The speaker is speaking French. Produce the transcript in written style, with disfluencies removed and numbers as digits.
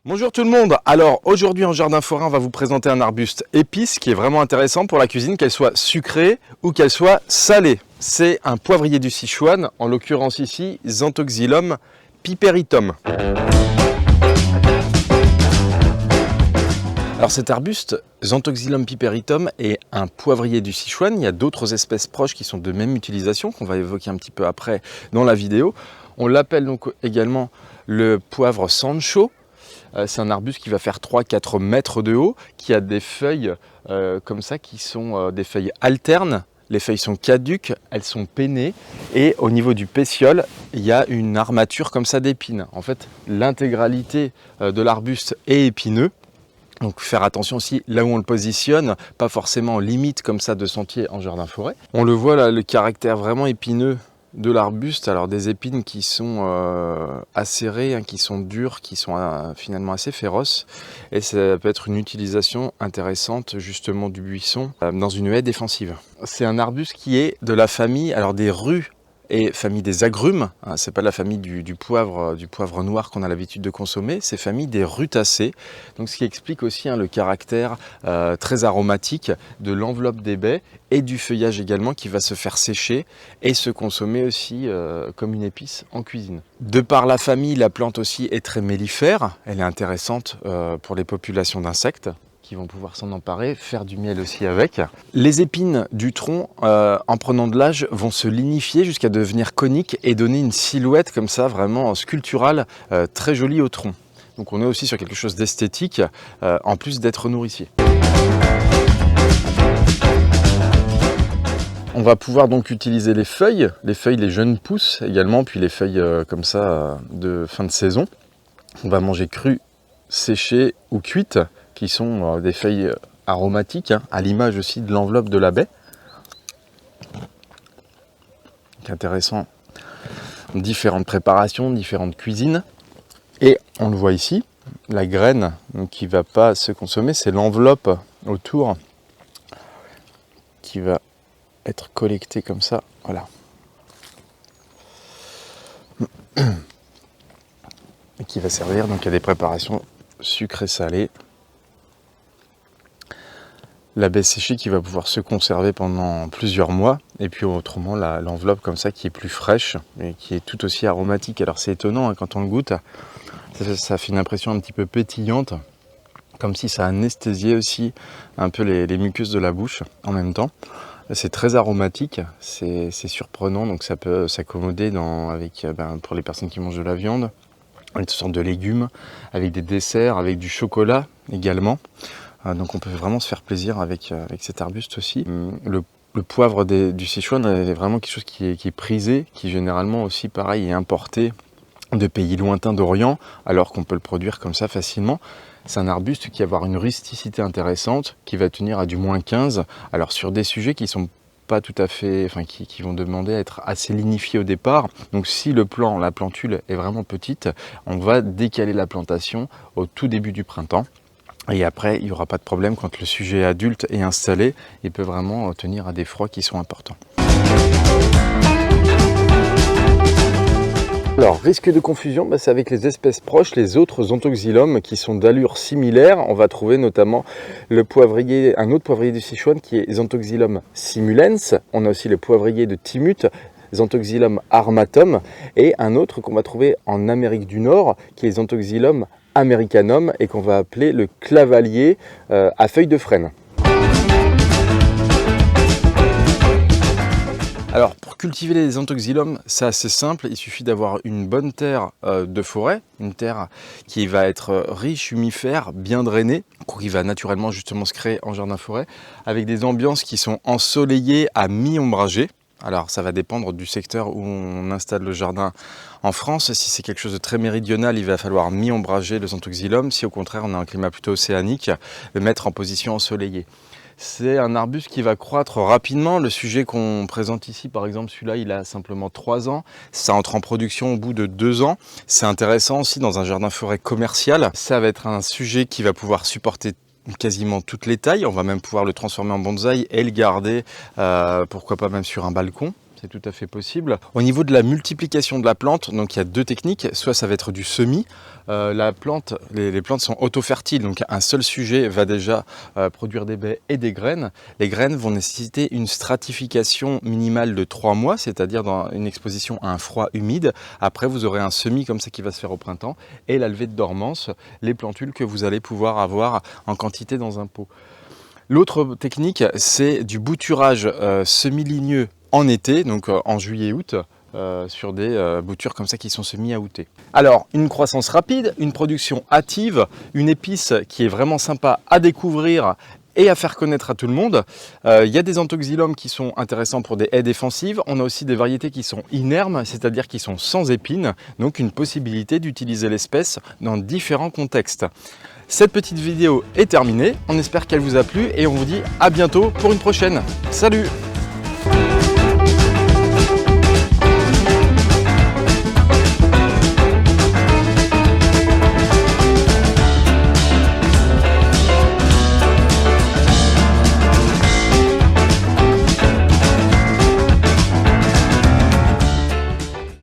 Bonjour tout le monde. Alors aujourd'hui en jardin forêt, on va vous présenter un arbuste épice qui est vraiment intéressant pour la cuisine, qu'elle soit sucrée ou qu'elle soit salée. C'est un poivrier du Sichuan, en l'occurrence ici Xanthoxylum piperitum. Alors cet arbuste, Xanthoxylum piperitum, est un poivrier du Sichuan. Il y a d'autres espèces proches qui sont de même utilisation, qu'on va évoquer un petit peu après dans la vidéo. On l'appelle donc également le poivre Sancho. C'est un arbuste qui va faire 3-4 mètres de haut, qui a des feuilles comme ça, qui sont des feuilles alternes. Les feuilles sont caduques, elles sont pennées, et au niveau du pétiole, il y a une armature comme ça d'épines. En fait, l'intégralité de l'arbuste est épineux. Donc faire attention aussi là où on le positionne, pas forcément en limite comme ça de sentier en jardin forêt. On le voit là, le caractère vraiment épineux de l'arbuste, alors des épines qui sont acérées, hein, qui sont dures, qui sont finalement assez féroces, et ça peut être une utilisation intéressante justement du buisson dans une haie défensive. C'est un arbuste qui est de la famille alors des rus et famille des agrumes, hein, c'est pas la famille du poivre noir qu'on a l'habitude de consommer, c'est famille des rutacées, donc ce qui explique aussi le caractère très aromatique de l'enveloppe des baies et du feuillage également qui va se faire sécher et se consommer aussi comme une épice en cuisine. De par la famille, la plante aussi est très mellifère, elle est intéressante pour les populations d'insectes qui vont pouvoir s'en emparer, faire du miel aussi avec. Les épines du tronc, en prenant de l'âge, vont se lignifier jusqu'à devenir coniques et donner une silhouette comme ça, vraiment sculpturale, très jolie au tronc. Donc on est aussi sur quelque chose d'esthétique, en plus d'être nourricier. On va pouvoir donc utiliser les feuilles, les jeunes pousses également, puis les feuilles comme ça de fin de saison. On va manger crues, séchées ou cuites, qui sont des feuilles aromatiques, hein, à l'image aussi de l'enveloppe de la baie. C'est intéressant, différentes préparations, différentes cuisines. Et on le voit ici, la graine donc, qui ne va pas se consommer, c'est l'enveloppe autour qui va être collectée comme ça. Voilà. Et qui va servir donc à des préparations sucrées-salées. La baie séchée qui va pouvoir se conserver pendant plusieurs mois, et puis autrement l'enveloppe comme ça qui est plus fraîche et qui est tout aussi aromatique. Alors c'est étonnant, hein, quand on le goûte, ça fait une impression un petit peu pétillante, comme si ça anesthésiait aussi un peu les muqueuses de la bouche en même temps. C'est très aromatique, c'est surprenant, donc ça peut s'accommoder pour les personnes qui mangent de la viande, avec toutes sortes de légumes, avec des desserts, avec du chocolat également. Donc on peut vraiment se faire plaisir avec cet arbuste aussi. Le poivre du Sichuan est vraiment quelque chose qui est prisé, qui généralement aussi pareil est importé de pays lointains d'Orient, alors qu'on peut le produire comme ça facilement. C'est un arbuste qui va avoir une rusticité intéressante, qui va tenir à du -15, alors sur des sujets qui sont pas tout à fait, qui vont demander à être assez lignifiés au départ. Donc si la plantule est vraiment petite, on va décaler la plantation au tout début du printemps. Et après, il n'y aura pas de problème quand le sujet adulte est installé. Il peut vraiment tenir à des froids qui sont importants. Alors, risque de confusion, c'est avec les espèces proches, les autres Xanthoxylum qui sont d'allure similaire. On va trouver notamment un autre poivrier du Sichuan qui est Xanthoxylum simulens. On a aussi le poivrier de Timut, Xanthoxylum armatum, et un autre qu'on va trouver en Amérique du Nord qui est Xanthoxylum americanum et qu'on va appeler le clavalier à feuilles de frêne. Alors pour cultiver les Xanthoxylum, c'est assez simple, il suffit d'avoir une bonne terre de forêt, une terre qui va être riche, humifère, bien drainée, qui va naturellement justement se créer en jardin forêt, avec des ambiances qui sont ensoleillées à mi-ombragées. Alors ça va dépendre du secteur où on installe le jardin en France. Si c'est quelque chose de très méridional, il va falloir mi-ombrager le Xanthoxylum. Si au contraire on a un climat plutôt océanique, le mettre en position ensoleillée. C'est un arbuste qui va croître rapidement. Le sujet qu'on présente ici, par exemple, celui-là, il a simplement 3 ans. Ça entre en production au bout de 2 ans. C'est intéressant aussi dans un jardin forêt commercial. Ça va être un sujet qui va pouvoir supporter quasiment toutes les tailles. On va même pouvoir le transformer en bonsaï et le garder, pourquoi pas même sur un balcon. c'est tout à fait possible. Au niveau de la multiplication de la plante, donc il y a deux techniques. Soit ça va être du semis. La plante, les plantes sont auto-fertiles, donc un seul sujet va déjà produire des baies et des graines. Les graines vont nécessiter une stratification minimale de 3 mois, c'est-à-dire dans une exposition à un froid humide. Après, vous aurez un semis comme ça qui va se faire au printemps et la levée de dormance, les plantules que vous allez pouvoir avoir en quantité dans un pot. L'autre technique, c'est du bouturage semi-ligneux en été, donc en juillet-août, sur des boutures comme ça qui sont semi-aoûtées. Alors, une croissance rapide, une production hâtive, une épice qui est vraiment sympa à découvrir et à faire connaître à tout le monde. Il y a des anthoxylomes qui sont intéressants pour des haies défensives. On a aussi des variétés qui sont inermes, c'est-à-dire qui sont sans épines, donc une possibilité d'utiliser l'espèce dans différents contextes. Cette petite vidéo est terminée, on espère qu'elle vous a plu et on vous dit à bientôt pour une prochaine. Salut!